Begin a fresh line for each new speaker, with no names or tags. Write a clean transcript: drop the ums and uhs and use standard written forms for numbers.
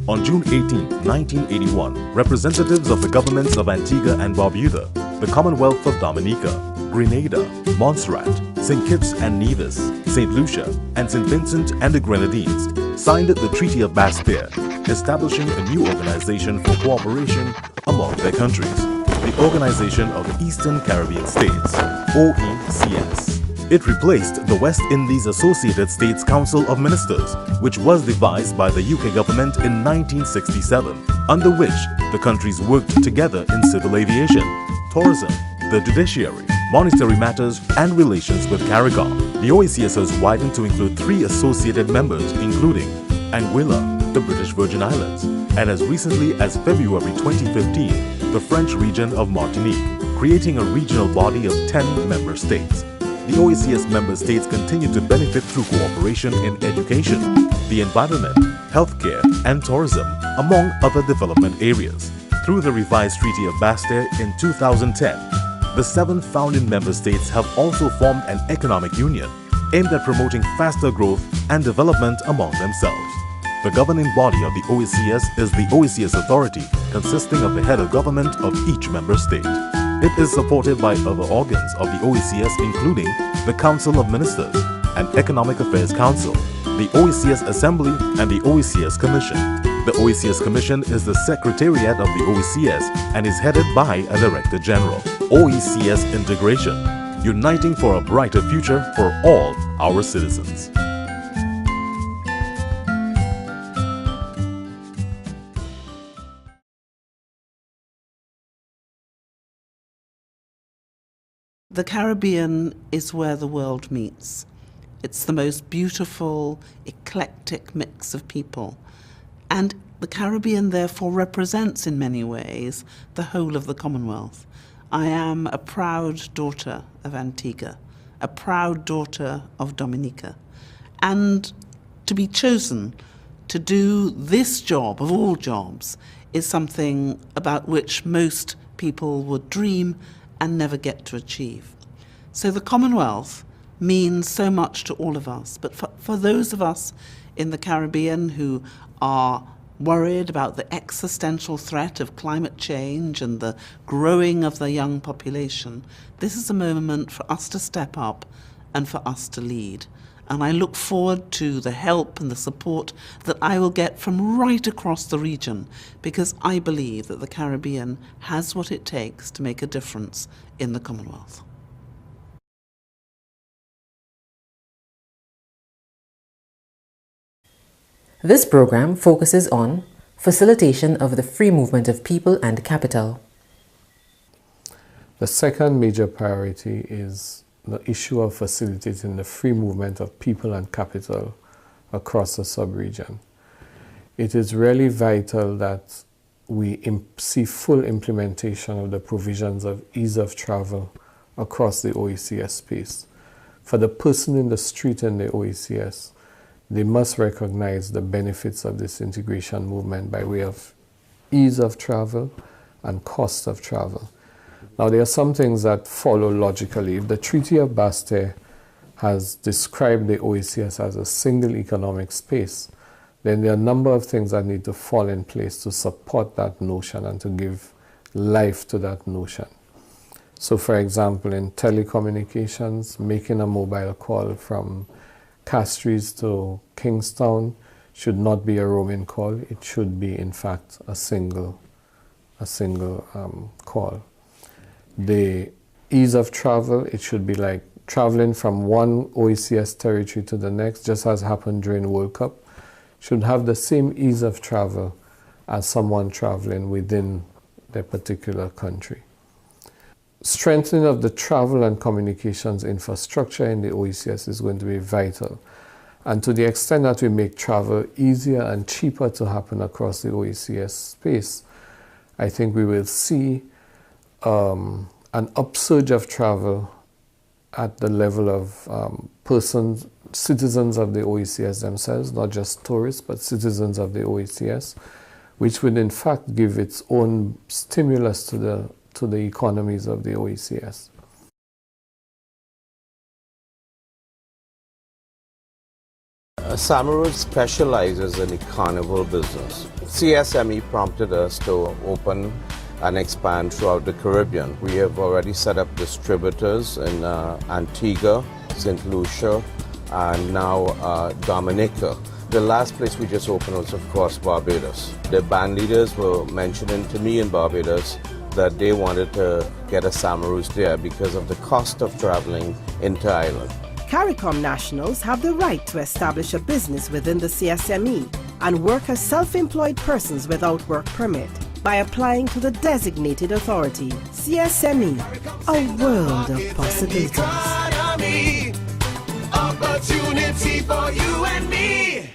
On June 18, 1981, representatives of the governments of Antigua and Barbuda, the Commonwealth of Dominica, Grenada, Montserrat, St. Kitts and Nevis, St. Lucia, and St. Vincent and the Grenadines signed the Treaty of Basseterre, establishing a new organization for cooperation among their countries, the Organization of Eastern Caribbean States, OECS. It replaced the West Indies Associated States Council of Ministers, which was devised by the UK government in 1967, under which the countries worked together in civil aviation, tourism, the judiciary, monetary matters, and relations with CARICOM. The OECS has widened to include 3 associated members, including Anguilla, the British Virgin Islands, and as recently as February 2015, the French region of Martinique, creating a regional body of 10 member states. The OECS member states continue to benefit through cooperation in education, the environment, healthcare, and tourism, among other development areas. Through the revised Treaty of Basseterre in 2010, the 7 founding member states have also formed an economic union aimed at promoting faster growth and development among themselves. The governing body of the OECS is the OECS Authority, consisting of the head of government of each member state. It is supported by other organs of the OECS, including the Council of Ministers, an Economic Affairs Council, the OECS Assembly, and the OECS Commission. The OECS Commission is the secretariat of the OECS and is headed by a Director General. OECS Integration, uniting for a brighter future for all our citizens.
The Caribbean is where the world meets. It's the most beautiful, eclectic mix of people. And the Caribbean therefore represents in many ways the whole of the Commonwealth. I am a proud daughter of Antigua, a proud daughter of Dominica. And to be chosen to do this job of all jobs is something about which most people would dream and never get to achieve. So the Commonwealth means so much to all of us, but for those of us in the Caribbean who are worried about the existential threat of climate change and the growing of the young population, this is a moment for us to step up and for us to lead. And I look forward to the help and the support that I will get from right across the region, because I believe that the Caribbean has what it takes to make a difference in the Commonwealth.
This program focuses on facilitation of the free movement of people and capital.
The second major priority is the issue of facilitating the free movement of people and capital across the sub-region. It is really vital that we see full implementation of the provisions of ease of travel across the OECS space. For the person in the street in the OECS, they must recognize the benefits of this integration movement by way of ease of travel and cost of travel. Now, there are some things that follow logically. If the Treaty of Basseterre has described the OECS as a single economic space, then there are a number of things that need to fall in place to support that notion and to give life to that notion. So, for example, in telecommunications, making a mobile call from Castries to Kingstown should not be a roaming call. It should be, in fact, a single call. The ease of travel, it should be like traveling from one OECS territory to the next, just as happened during World Cup, should have the same ease of travel as someone traveling within their particular country. Strengthening of the travel and communications infrastructure in the OECS is going to be vital. And to the extent that we make travel easier and cheaper to happen across the OECS space, I think we will see an upsurge of travel at the level of citizens of the OECS themselves, not just tourists, but citizens of the OECS, which would in fact give its own stimulus to the economies of the
Samaroo specializes in the carnival business. CSME prompted us to open and expand throughout the Caribbean. We have already set up distributors in Antigua, St. Lucia, and now Dominica. The last place we just opened was, of course, Barbados. The band leaders were mentioning to me in Barbados that they wanted to get a Samaroo's there because of the cost of traveling into Ireland.
CARICOM nationals have the right to establish a business within the CSME and work as self-employed persons without work permit by applying to the designated authority. CSME, a world of possibilities.
Opportunity for you and me.